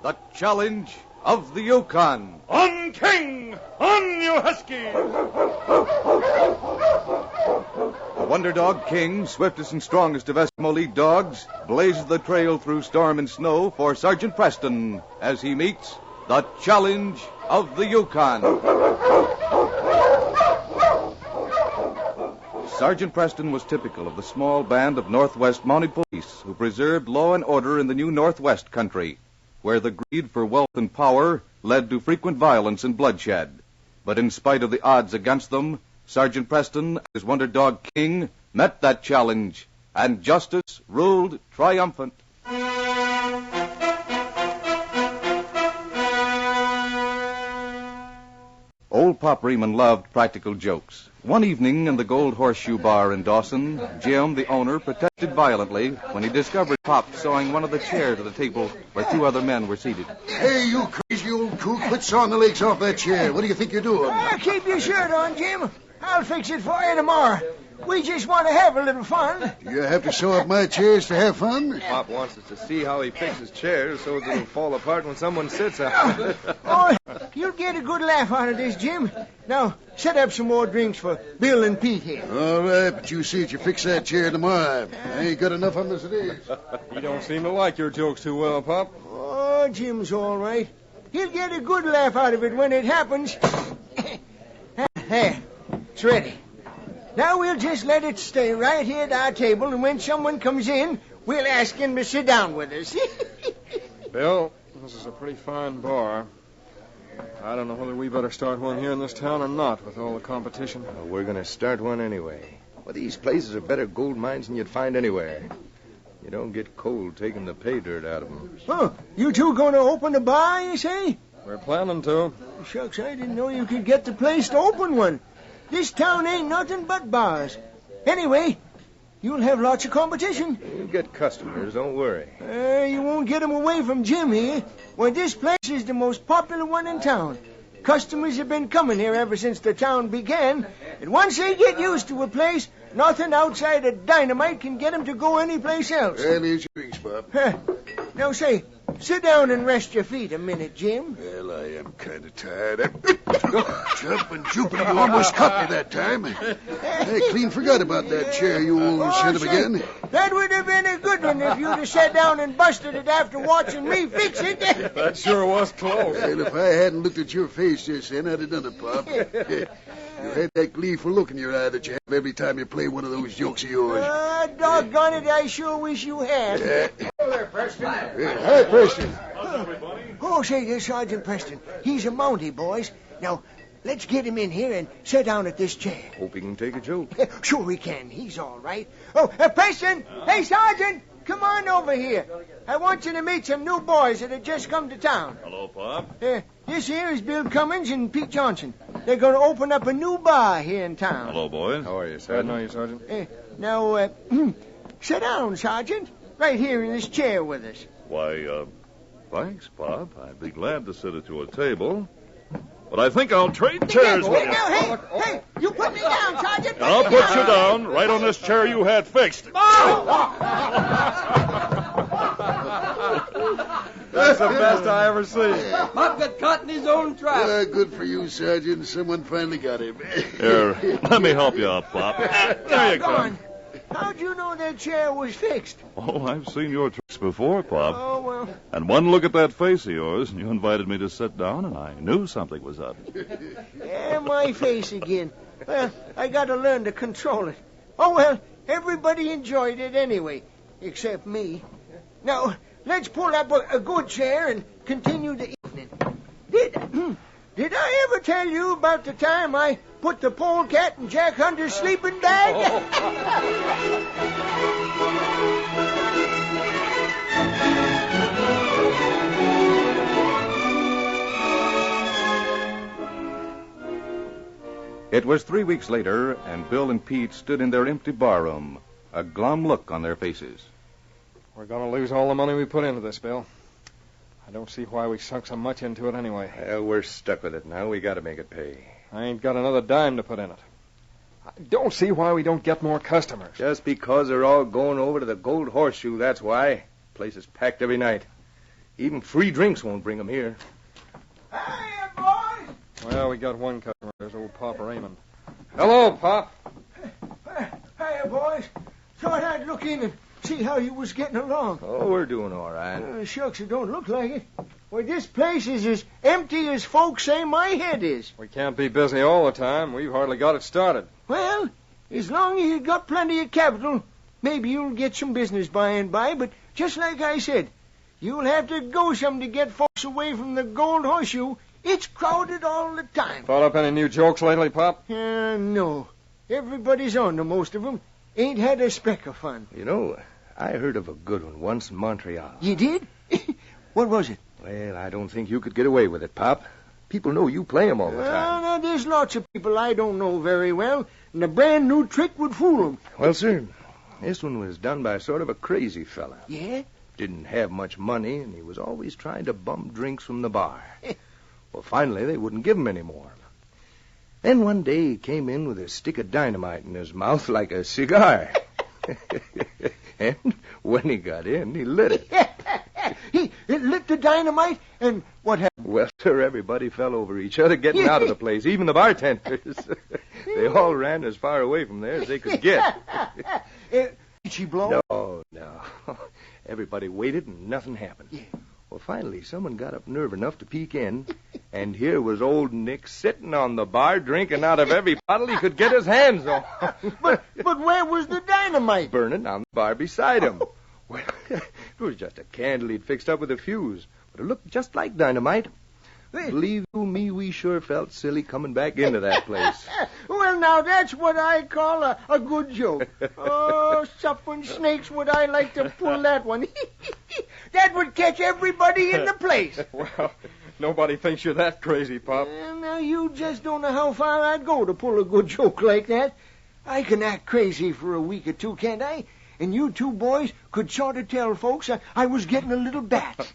the challenge of the Yukon. On, King! On, you husky! The Wonder Dog King, swiftest and strongest of Eskimo lead dogs, blazes the trail through storm and snow for Sergeant Preston as he meets the challenge of the Yukon. Sergeant Preston was typical of the small band of Northwest Mounted Police who preserved law and order in the new Northwest country, where the greed for wealth and power led to frequent violence and bloodshed. But in spite of the odds against them, Sergeant Preston and his Wonder Dog King met that challenge, and justice ruled triumphant. Old Pop Reman loved practical jokes. One evening in the Gold Horseshoe Bar in Dawson, Jim, the owner, protested violently when he discovered Pop sawing one of the chairs at the table where two other men were seated. Hey, you crazy old kook, quit sawing the legs off that chair. What do you think you're doing? Keep your shirt on, Jim. I'll fix it for you tomorrow. We just want to have a little fun. You have to saw up my chairs to have fun? Pop wants us to see how he fixes chairs so that it'll fall apart when someone sits on it. Oh, you'll get a good laugh out of this, Jim. Now, set up some more drinks for Bill and Pete here. All right, but you see that you fix that chair tomorrow. I ain't got enough of them as it is. You don't seem to like your jokes too well, Pop. Oh, Jim's all right. He'll get a good laugh out of it when it happens. There, it's ready. Now we'll just let it stay right here at our table, and when someone comes in, we'll ask him to sit down with us. Bill, this is a pretty fine bar. I don't know whether we better start one here in this town or not with all the competition. Well, we're going to start one anyway. Well, these places are better gold mines than you'd find anywhere. You don't get cold taking the pay dirt out of them. Oh, you two going to open a bar, you say? We're planning to. Shucks, I didn't know you could get the place to open one. This town ain't nothing but bars. Anyway, you'll have lots of competition. You'll get customers, don't worry. You won't get them away from Jim here. Why, this place is the most popular one in town. Customers have been coming here ever since the town began, and once they get used to a place, nothing outside of dynamite can get them to go anyplace else. Well, here's your drinks, Bob. Now, say, sit down and rest your feet a minute, Jim. Well, I am kind of tired. Jumping, you almost caught me that time. I clean forgot about that chair, you old son of a gun. That would have been a good one if you'd have sat down and busted it after watching me fix it. That sure was close. Well, if I hadn't looked at your face just then, I'd have done it, Pop. You had that gleeful look in your eye that you have every time you play one of those jokes of yours. Doggone it, I sure wish you had. Hello there, Preston. Hi, Preston. Oh, say, there's Sergeant Preston. He's a Mountie, boys. Now, let's get him in here and sit down at this chair. Hope he can take a joke. Sure he can. He's all right. Oh, Preston! Hey, Sergeant! Come on over here. I want you to meet some new boys that have just come to town. Hello, Pop. This here is Bill Cummins and Pete Johnson. They're going to open up a new bar here in town. Hello, boys. How are you, I Sergeant? know you, Sergeant. Now, sit down, Sergeant. Right here in this chair with us. Why, thanks, Pop. I'd be glad to sit at your table. But I think I'll trade chairs with you. Now, hey, you put me down, Sergeant. I'll put you down right on this chair you had fixed. That's the best I ever seen. Pop got caught in his own trap. Good for you, Sergeant. Someone finally got him. Here, let me help you out, Pop. There you go. How'd you know that chair was fixed? Oh, I've seen your tricks before, Pop. Oh, well. And one look at that face of yours, and you invited me to sit down, and I knew something was up. Yeah, my face again. Well, I got to learn to control it. Oh, well, everybody enjoyed it anyway, except me. Now, let's pull up a good chair and continue the evening. Did I ever tell you about the time I put the polecat in Jack Hunter's sleeping bag? It was 3 weeks later, and Bill and Pete stood in their empty barroom, a glum look on their faces. We're going to lose all the money we put into this, Bill. I don't see why we sunk so much into it anyway. Well, we're stuck with it now. We got to make it pay. I ain't got another dime to put in it. I don't see why we don't get more customers. Just because they're all going over to the Gold Horseshoe, that's why. Place is packed every night. Even free drinks won't bring 'em here. Hiya, boys. Well, we got one customer. There's old Pop Raymond. Hello, Pop. Hiya, boys. Thought I'd look in and see how you was getting along. Oh, we're doing all right. Shucks, it don't look like it. Why, this place is as empty as folks say my head is. We can't be busy all the time. We've hardly got it started. Well, as long as you got plenty of capital, maybe you'll get some business by and by, but just like I said, you'll have to go some to get folks away from the Gold Horseshoe. It's crowded all the time. Thought up any new jokes lately, Pop? No. Everybody's on to most of them. Ain't had a speck of fun. You know, I heard of a good one once in Montreal. You did? What was it? Well, I don't think you could get away with it, Pop. People know you play 'em all the time. Now, there's lots of people I don't know very well, and a brand new trick would fool 'em. Well, sir, this one was done by sort of a crazy fella. Yeah? Didn't have much money, and he was always trying to bum drinks from the bar. Well, finally, they wouldn't give him any more. Then one day he came in with a stick of dynamite in his mouth like a cigar. And when he got in, he lit it. He lit the dynamite, and what happened? Well, sir, everybody fell over each other getting out of the place, even the bartenders. They all ran as far away from there as they could get. Did she blow? No. Everybody waited, and nothing happened. Yeah. Well, finally, someone got up nerve enough to peek in, and here was old Nick sitting on the bar drinking out of every bottle he could get his hands on. But where was the dynamite? Burning on the bar beside him. Well, it was just a candle he'd fixed up with a fuse, but it looked just like dynamite. Believe you me, we sure felt silly coming back into that place. Well, now, that's what I call a good joke. Oh, suffering snakes, would I like to pull that one. That would catch everybody in the place. Well, nobody thinks you're that crazy, Pop. Now, you just don't know how far I'd go to pull a good joke like that. I can act crazy for a week or two, can't I? And you two boys could sort of tell folks I was getting a little batch.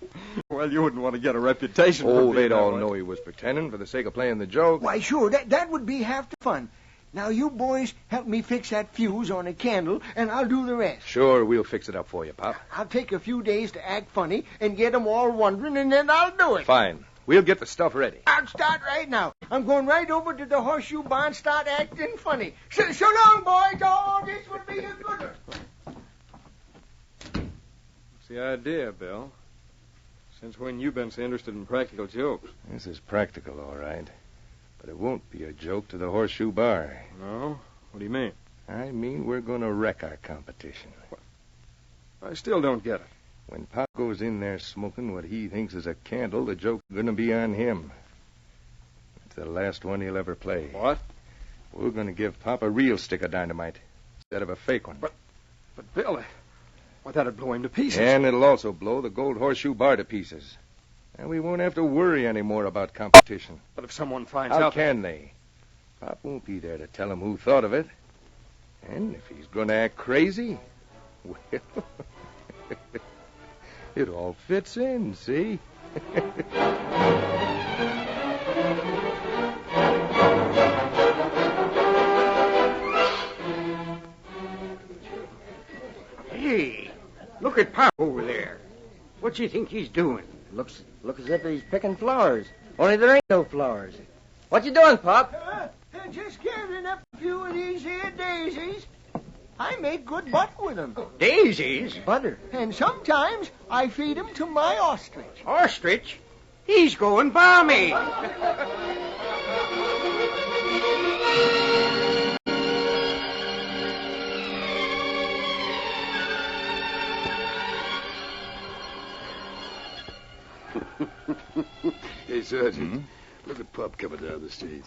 Well, you wouldn't want to get a reputation for Oh, being they'd that all way. know he was pretending for the sake of playing the joke. Why, sure, that would be half the fun. Now, you boys help me fix that fuse on a candle, and I'll do the rest. Sure, we'll fix it up for you, Pop. I'll take a few days to act funny and get 'em all wondering, and then I'll do it. Fine. We'll get the stuff ready. I'll start right now. I'm going right over to the Horseshoe Bar and start acting funny. So long, boys. Oh, this will be a good one. What's the idea, Bill? Since when you been so interested in practical jokes? This is practical, all right. But it won't be a joke to the Horseshoe Bar. No? What do you mean? I mean we're going to wreck our competition. I still don't get it. When Pop goes in there smoking what he thinks is a candle, the joke's going to be on him. It's the last one he'll ever play. What? We're going to give Pop a real stick of dynamite instead of a fake one. But Bill, that'd blow him to pieces. And it'll also blow the Gold Horseshoe Bar to pieces. And we won't have to worry anymore about competition. But if someone finds How out... can they? Pop won't be there to tell him who thought of it. And if he's going to act crazy, well, it all fits in, see? Hey, look at Pop over there. What do you think he's doing? Looks as if he's picking flowers. Only there ain't no flowers. What you doing, Pop? Just gathering up a few of these here daisies. I make good butter with them. Daisies? Butter. And sometimes I feed them to my ostrich. Ostrich? He's going balmy. Hey, Sergeant, look at Pop coming down the street.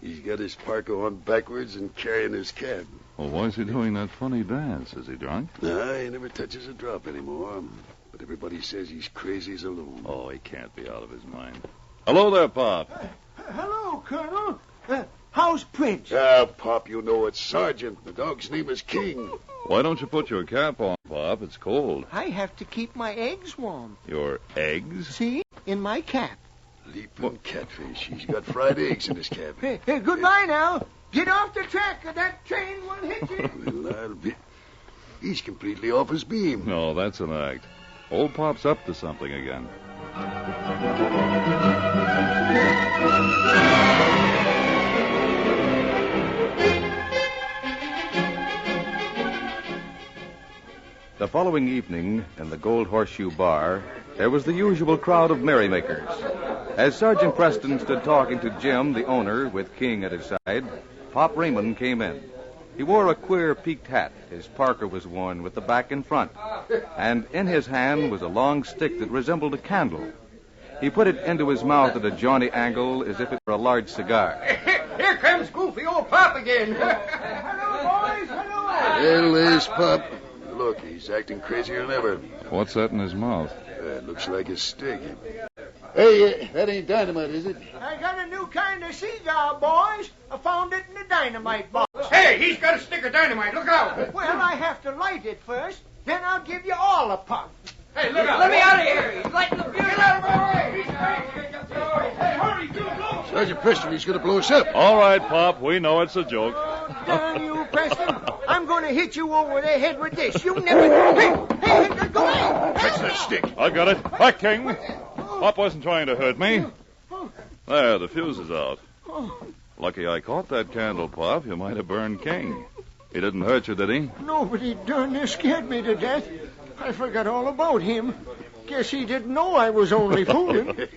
He's got his parka on backwards and carrying his can. Well, why's he doing that funny dance? Is he drunk? Nah, he never touches a drop anymore. But everybody says he's crazy as a loon. Oh, he can't be out of his mind. Hello there, Pop. Hello, Colonel. How's Prince? Ah, Pop, you know it's Sergeant. The dog's name is King. Why don't you put your cap on, Pop? It's cold. I have to keep my eggs warm. Your eggs? See? In my cap. Leaping catfish. He's got fried eggs in his cabin. Hey, goodbye now. Get off the track or that train will hit you. Well, I'll be... He's completely off his beam. No, that's an act. Old Pop's up to something again. The following evening, in the Gold Horseshoe Bar, there was the usual crowd of merrymakers. As Sergeant Preston stood talking to Jim, the owner, with King at his side, Pop Raymond came in. He wore a queer peaked hat. His parka was worn with the back in front. And in his hand was a long stick that resembled a candle. He put it into his mouth at a jaunty angle as if it were a large cigar. Here comes goofy old Pop again. Hello, boys. Hello. There there's Pop. Look, he's acting crazier than ever. What's that in his mouth? Looks like a stick. Hey, that ain't dynamite, is it? I got a new kind of cigar, boys. I found it in the dynamite box. Hey, he's got a stick of dynamite. Look out. Well, I have to light it first. Then I'll give you all a puff. Hey, look out. Let me out of here. He's lighting the fuse. Get out of my way. He's crazy. Hey, hurry. Do it. Sergeant Preston, he's going to blow us up. All right, Pop. We know it's a joke. Darn you, Preston. I'm going to hit you over the head with this. You never... Hey, go away. Catch that stick. I got it. Back, King. Pop wasn't trying to hurt me. There, the fuse is out. Lucky I caught that candle, Pop. You might have burned King. He didn't hurt you, did he? Nobody darn near scared me to death. I forgot all about him. Guess he didn't know I was only fooling.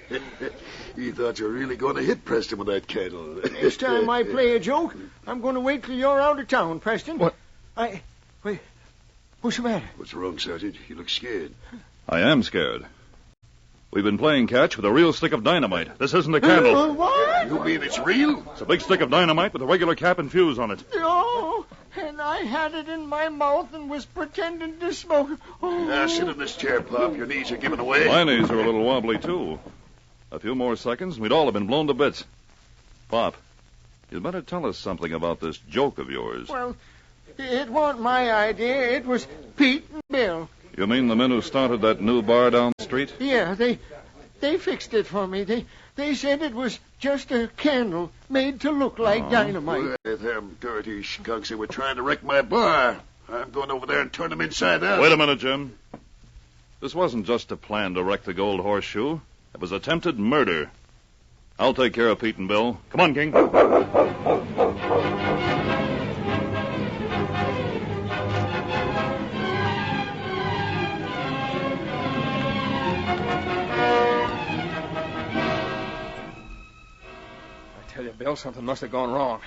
He thought you were really going to hit Preston with that candle. Next time I play a joke, I'm going to wait till you're out of town, Preston. What? Wait. What's the matter? What's wrong, Sergeant? You look scared. I am scared. We've been playing catch with a real stick of dynamite. This isn't a candle. What? You mean it's real? It's a big stick of dynamite with a regular cap and fuse on it. Oh, and I had it in my mouth and was pretending to smoke. Oh. Now, sit in this chair, Pop. Your knees are giving away. My knees are a little wobbly, too. A few more seconds, and we'd all have been blown to bits. Pop, you'd better tell us something about this joke of yours. Well, it wasn't my idea. It was Pete and Bill. You mean the men who started that new bar down the street? Yeah, they fixed it for me. They said it was just a candle made to look like dynamite. Boy, them dirty skunks that were trying to wreck my bar. I'm going over there and turn them inside out. Wait a minute, Jim. This wasn't just a plan to wreck the Gold Horseshoe. It was attempted murder. I'll take care of Pete and Bill. Come on, King. I tell you, Bill, something must have gone wrong.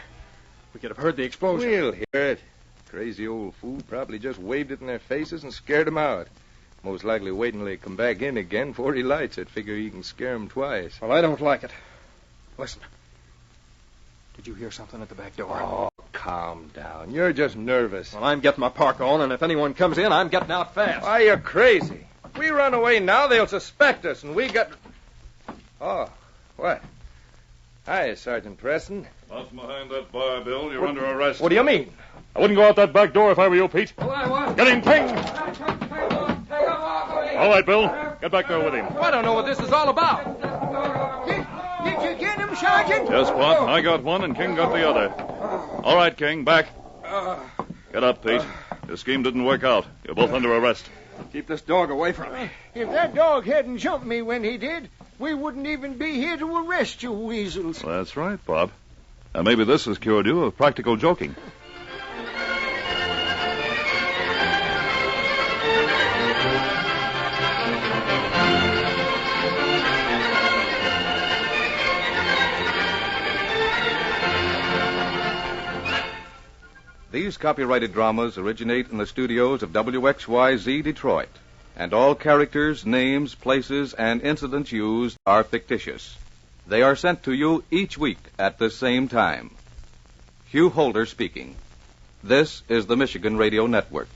We could have heard the explosion. We'll hear it. Crazy old fool probably just waved it in their faces and scared them out. Most likely waiting till they come back in again before he lights it. Figure he can scare them twice. Well, I don't like it. Listen. Did you hear something at the back door? Oh, calm down. You're just nervous. Well, I'm getting my parka on, and if anyone comes in, I'm getting out fast. Why, you're crazy. If we run away now, they'll suspect us, and we got... Oh, what? Hi, Sergeant Preston. Not behind that bar, Bill. You're under arrest. What do you mean? I wouldn't go out that back door if I were you, Pete. Well, I was. Get him, King! Take him off of me. All right, Bill. Get back there with him. I don't know what this is all about. Did you get him, Sergeant? Yes, Pop. I got one, and King got the other. All right, King. Back. Get up, Pete. Your scheme didn't work out. You're both under arrest. Keep this dog away from me. If that dog hadn't jumped me when he did, we wouldn't even be here to arrest you weasels. That's right, Bob. And maybe this has cured you of practical joking. These copyrighted dramas originate in the studios of WXYZ Detroit, and all characters, names, places, and incidents used are fictitious. They are sent to you each week at the same time. Hugh Holder speaking. This is the Michigan Radio Network.